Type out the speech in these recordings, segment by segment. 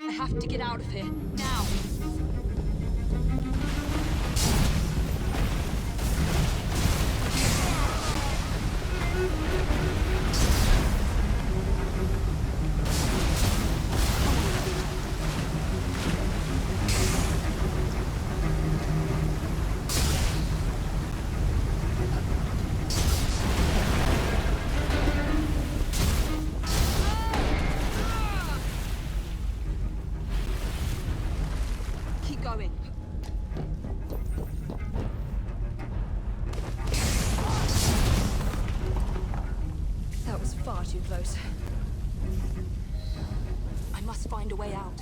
I have to get out of here, now. Going. That was far too close. I must find a way out.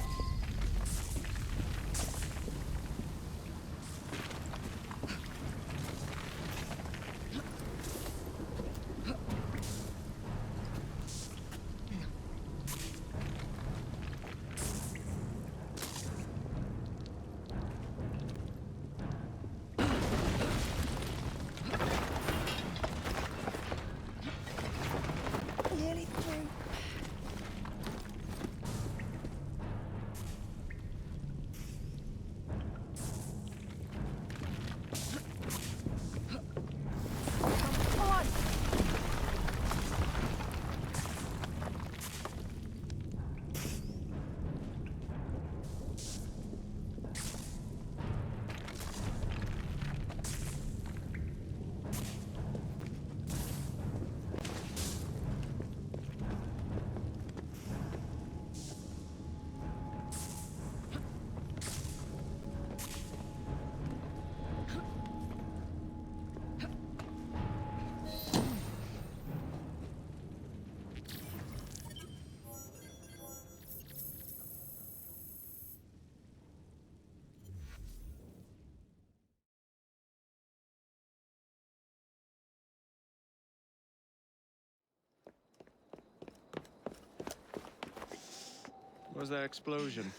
Was that explosion?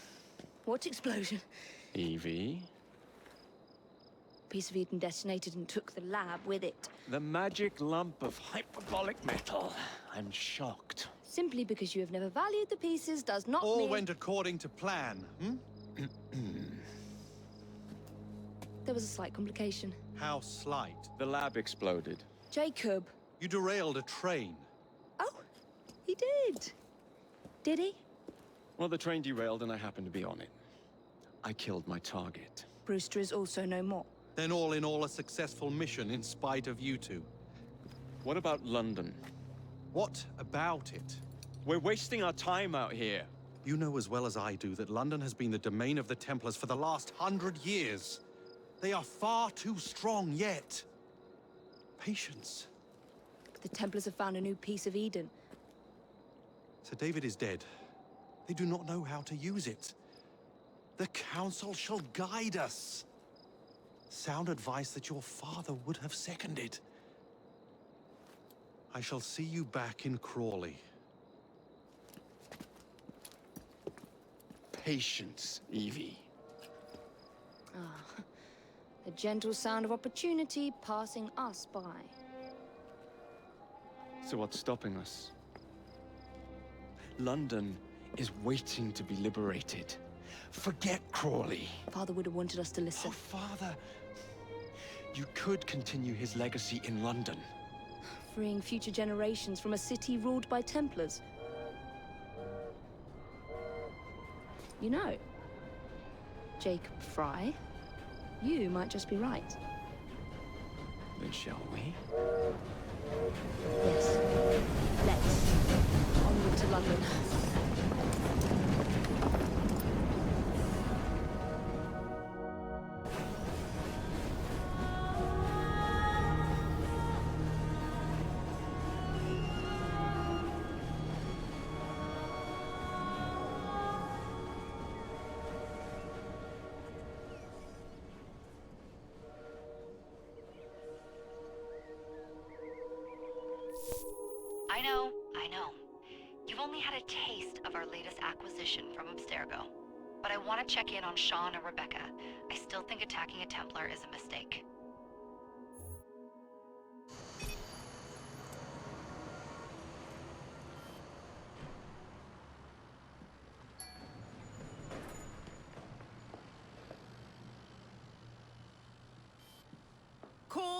What explosion? Evie? Piece of Eden detonated and took the lab with it. The magic lump of hyperbolic metal. I'm shocked. Simply because you have never valued the pieces does not All mean... went according to plan, hmm? There was a slight complication. How slight. The lab exploded. Jacob. You derailed a train. Oh, he did. Did he? Well, the train derailed and I happened to be on it. I killed my target. Brewster is also no more. Then all in all a successful mission in spite of you two. What about London? What about it? We're wasting our time out here. You know as well as I do that London has been the domain of the Templars for the last 100 years. They are far too strong yet. Patience. The Templars have found a new piece of Eden. Sir David is dead. They do not know how to use it. The Council shall guide us. Sound advice that your father would have seconded. I shall see you back in Crawley. Patience, Evie. Ah, the gentle sound of opportunity passing us by. So what's stopping us? London is waiting to be liberated. Forget Crawley. Father would have wanted us to Oh, listen. Father. You could continue his legacy in London. Freeing future generations from a city ruled by Templars. You know, Jacob Frye, you might just be right. Then shall we? Yes. Let's. Onward to London. I know. You've only had a taste of our latest acquisition from Abstergo. But I want to check in on Sean and Rebecca. I still think attacking a Templar is a mistake.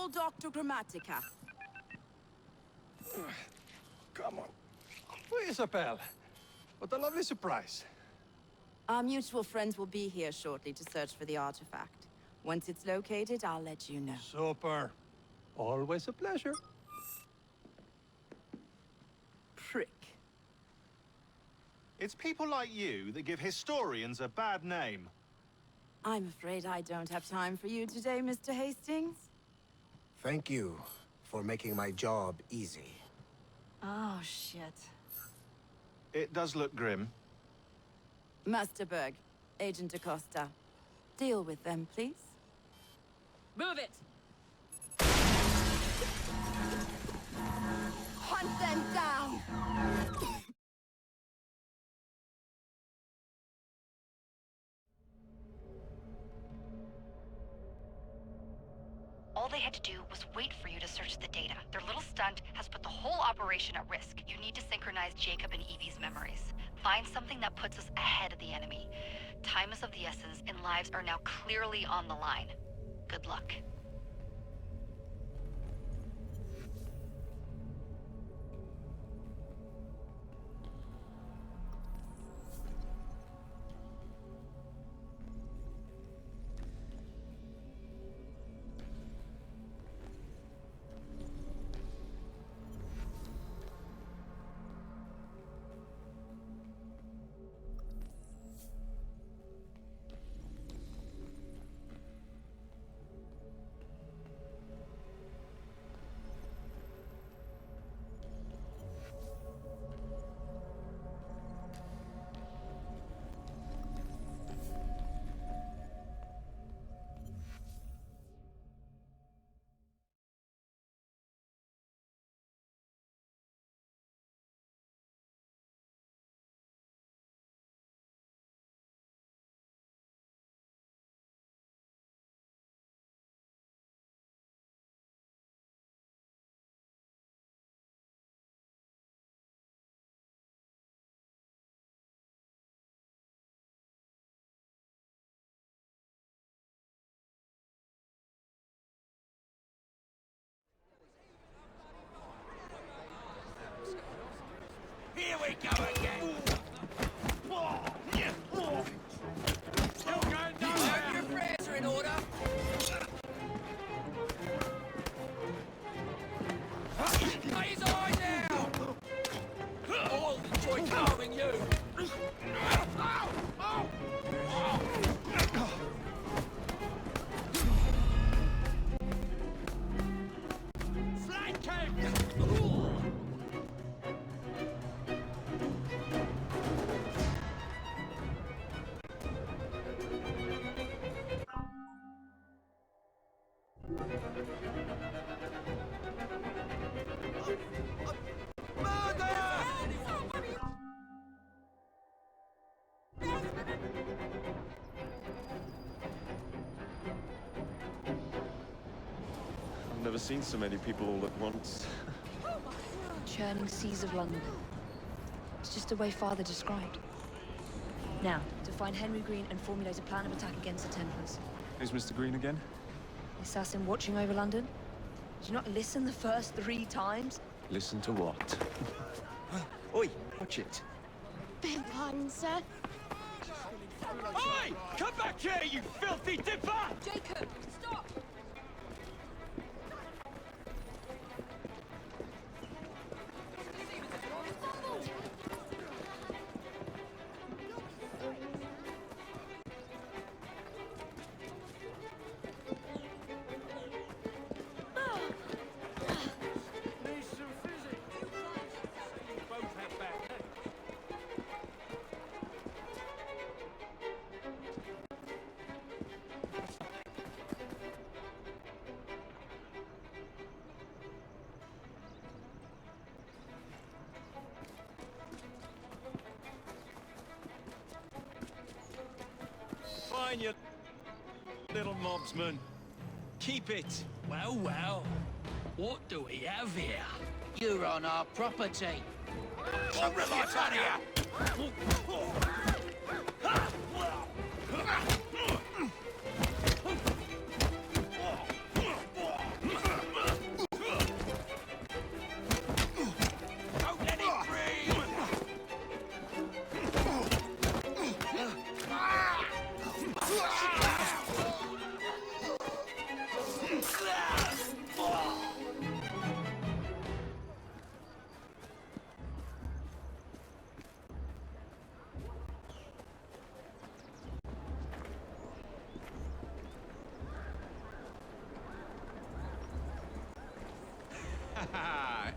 call Dr. Grammatica. Come on. Please, Appel. What a lovely surprise. Our mutual friends will be here shortly to search for the artifact. Once it's located, I'll let you know. Super. Always a pleasure. Prick. It's people like you that give historians a bad name. I'm afraid I don't have time for you today, Mr. Hastings. Thank you for making my job easy. Oh, shit. It does look grim. Master Berg, Agent Acosta. Deal with them, please. Move it! Hunt them down! All they had to do was wait for you to search the data. Their little stunt has put the whole operation at risk. You need to synchronize Jacob and Evie's memories. Find something that puts us ahead of the enemy. Time is of the essence, and lives are now clearly on the line. Good luck. Here we go again! Still going down there! Your prayers are in order! Lay his eyes out! I'll enjoy carving you! Flank him! I've never seen so many people all at once. Churning seas of London. It's just the way Father described. Now, to find Henry Green and formulate a plan of attack against the Templars. Who's Mr. Green again? The assassin watching over London? Did you not listen the first 3 times? Listen to what? Oi, watch it. Beg pardon, sir. Oi! Come back here, you filthy dipper! Jacob, stop! Need some physics. You both have bad heads. Fine, you little mobsman. Keep it. Well, well. What do we have here? You're on our property. Get out of here!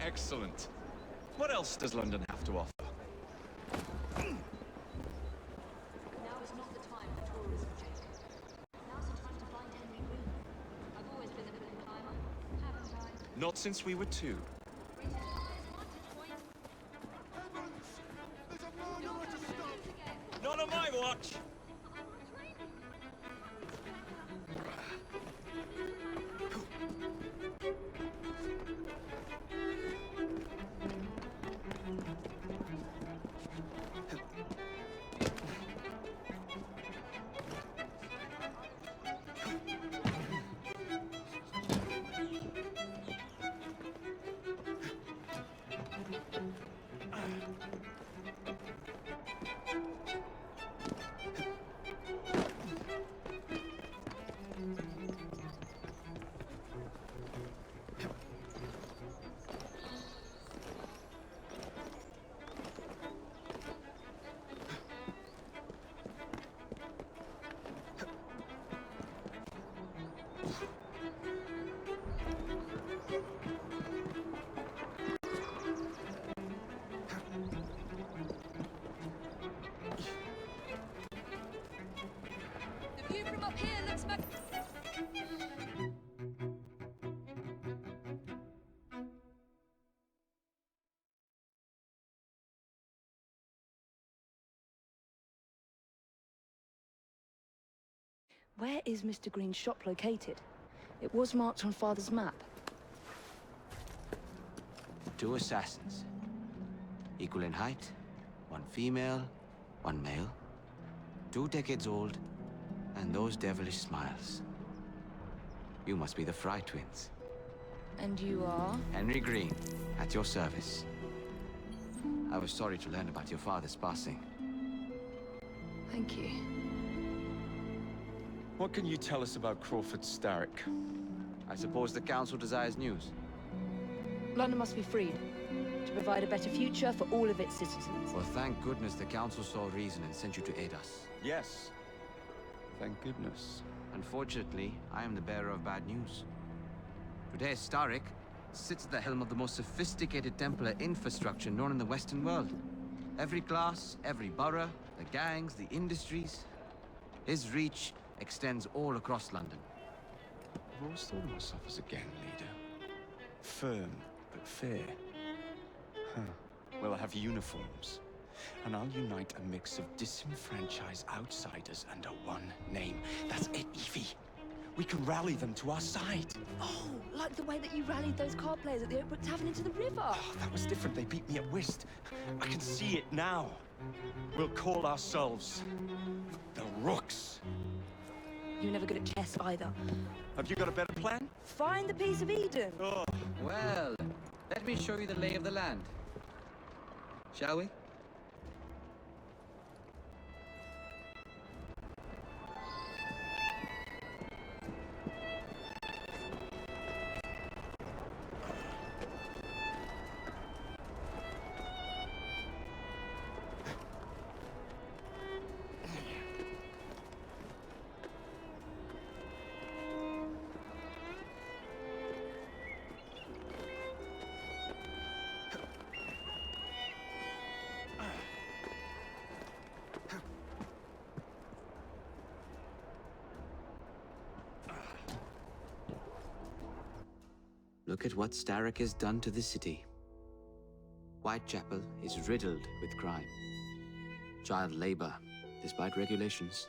Excellent. What else does London have to offer? Now is not the time for tourism, Jacob. Now's the time to find Henry Green. I've always been a bit of a climber, haven't I? Not since we were two. Not on my watch! The view from up here looks back. Where is Mr. Green's shop located? It was marked on Father's map. 2 assassins. Equal in height. 1 female, 1 male. 2 decades old, and those devilish smiles. You must be the Frye twins. And you are? Henry Green, at your service. I was sorry to learn about your father's passing. Thank you. What can you tell us about Crawford Starrick? I suppose the Council desires news. London must be freed, to provide a better future for all of its citizens. Well, thank goodness the Council saw reason and sent you to aid us. Yes. Thank goodness. Unfortunately, I am the bearer of bad news. Today, Starrick sits at the helm of the most sophisticated Templar infrastructure known in the Western world. Every class, every borough, the gangs, the industries. His reach extends all across London. I've always thought of myself as a gang leader. Firm, but fair. Huh. Well, I have uniforms. And I'll unite a mix of disenfranchised outsiders under one name. That's it, Evie. We can rally them to our side. Oh, like the way that you rallied those card players at the Oakbrook Tavern into the river. Oh, that was different. They beat me at whist. I can see it now. We'll call ourselves the Rooks. You're never good at chess either. Have you got a better plan? Find the piece of Eden. Oh. Well, let me show you the lay of the land. Shall we? Look at what Starrick has done to the city. Whitechapel is riddled with crime. Child labor, despite regulations.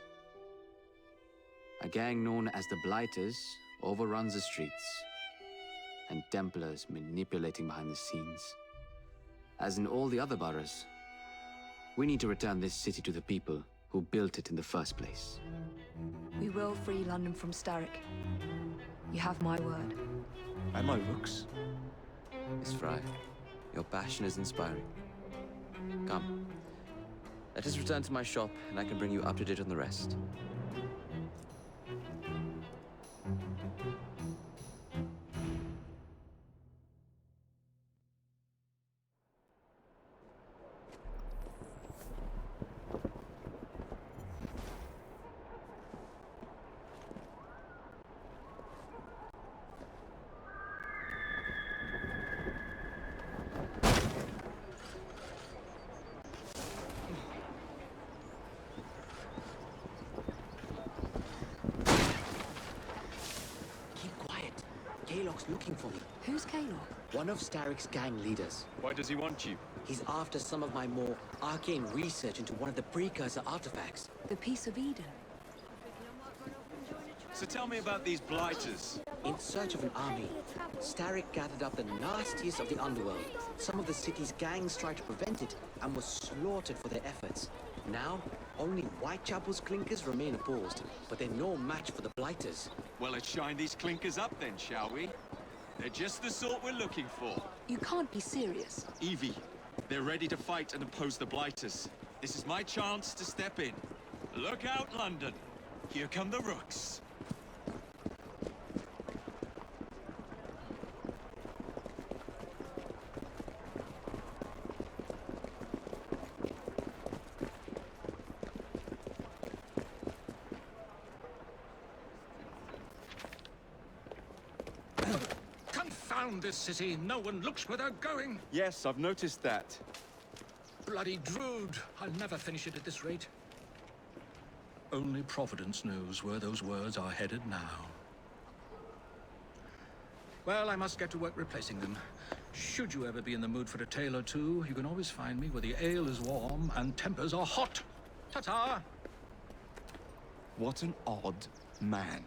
A gang known as the Blighters overruns the streets. And Templars manipulating behind the scenes. As in all the other boroughs, we need to return this city to the people who built it in the first place. We will free London from Starrick. You have my word. And my Rooks. Miss Frye, your passion is inspiring. Come. Let us return to my shop, and I can bring you up to date on the rest. Kaylock's looking for me. Who's Kaylock? One of Starrick's gang leaders. Why does he want you? He's after some of my more arcane research into one of the precursor artifacts. The Piece of Eden. So tell me about these blighters. In search of an army, Starrick gathered up the nastiest of the underworld. Some of the city's gangs tried to prevent it and were slaughtered for their efforts. Now, only Whitechapel's clinkers remain opposed, but they're no match for the blighters. Well, let's shine these clinkers up then, shall we? They're just the sort we're looking for. You can't be serious. Evie, they're ready to fight and oppose the blighters. This is my chance to step in. Look out, London. Here come the rooks. Confound this city. No one looks where they're going. Yes, I've noticed that. Bloody Drood. I'll never finish it at this rate. Only Providence knows where those words are headed now. Well, I must get to work replacing them. Should you ever be in the mood for a tale or two, you can always find me where the ale is warm and tempers are hot. Ta-ta! What an odd man.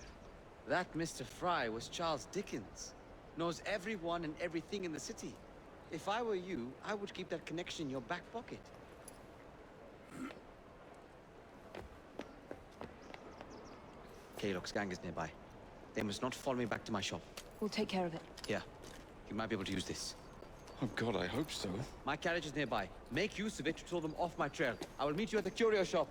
That Mr. Frye was Charles Dickens. Knows everyone and everything in the city. If I were you, I would keep that connection in your back pocket. Kaylock's gang is nearby. They must not follow me back to my shop. We'll take care of it. Here, you might be able to use this. Oh God, I hope so. My carriage is nearby. Make use of it to throw them off my trail. I will meet you at the curio shop.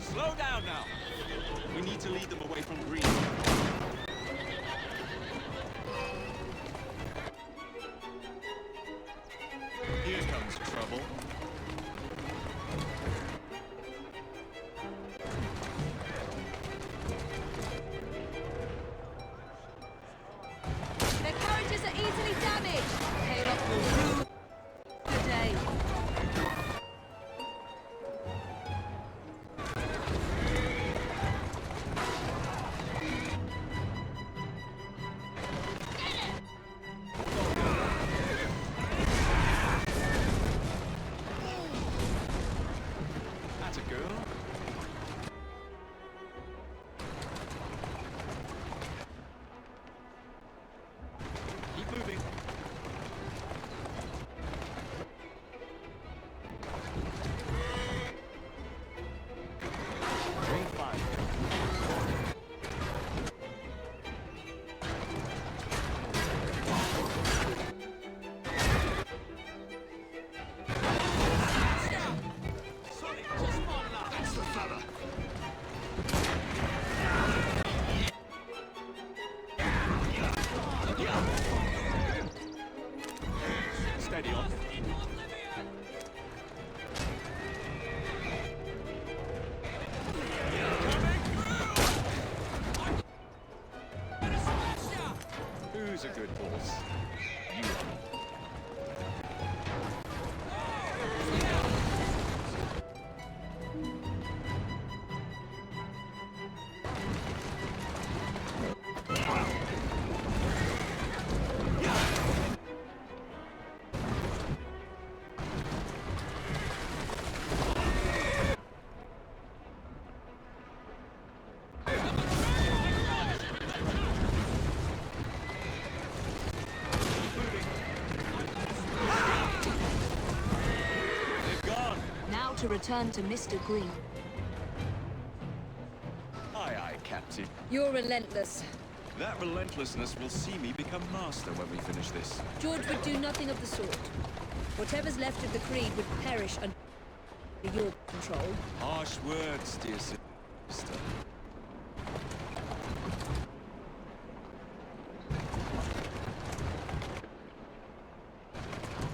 Slow down now. We need to lead them away from green. Here comes trouble. Their carriages are easily damaged. Kaylock will rue the day. That's a girl. Keep moving. Steady on. Who's a good horse? You are. To return to Mr. Green. Aye, aye, Captain. You're relentless. That relentlessness will see me become master when we finish this. George would do nothing of the sort. Whatever's left of the Creed would perish under your control. Harsh words, dear sister.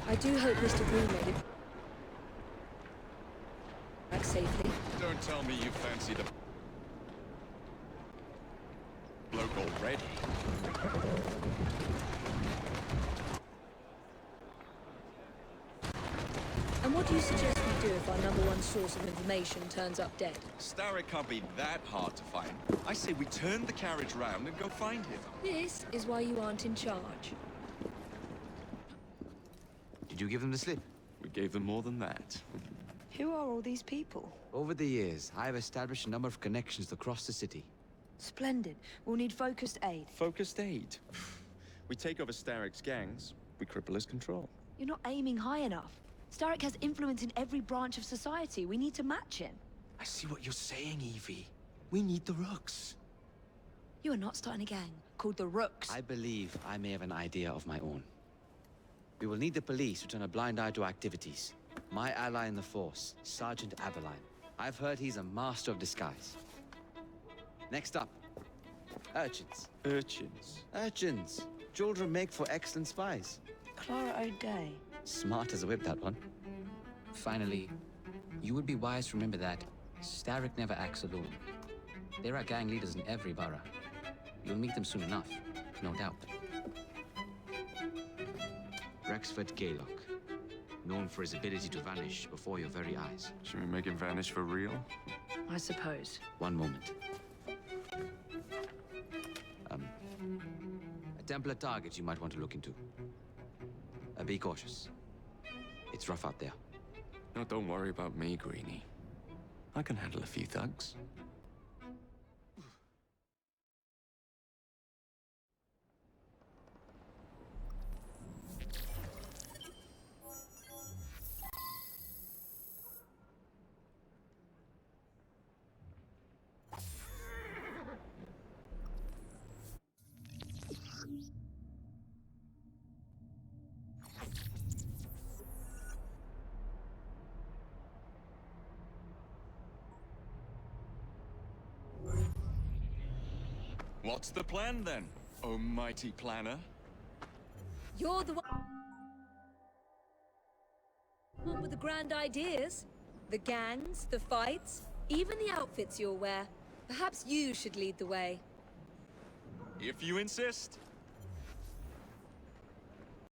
I do hope Mr. Green made it back safely. Don't tell me you fancy the... ready. And what do you suggest we do if our number one source of information turns up dead? Starrick can't be that hard to find. I say we turn the carriage round and go find him. This is why you aren't in charge. Did you give them the slip? We gave them more than that. Who are all these people? Over the years, I have established a number of connections across the city. Splendid. We'll need focused aid. Focused aid. We take over Starrick's gangs, we cripple his control. You're not aiming high enough. Starrick has influence in every branch of society. We need to match him. I see what you're saying, Evie. We need the Rooks. You are not starting a gang called the Rooks. I believe I may have an idea of my own. We will need the police to turn a blind eye to activities. My ally in the force, Sergeant Aberline. I've heard he's a master of disguise. Next up, urchins. Urchins? Urchins. Children make for excellent spies. Clara O'Day. Smart as a whip, that one. Finally, you would be wise to remember that Starrick never acts alone. There are gang leaders in every borough. You'll meet them soon enough, no doubt. Rexford Gaylock, known for his ability to vanish before your very eyes. Should we make him vanish for real? I suppose. One moment. A Templar target you might want to look into. Be cautious. It's rough out there. No, don't worry about me, Greenie. I can handle a few thugs. What's the plan then, oh mighty planner? You're the one with the grand ideas. The gangs, the fights, even the outfits you'll wear. Perhaps you should lead the way. If you insist.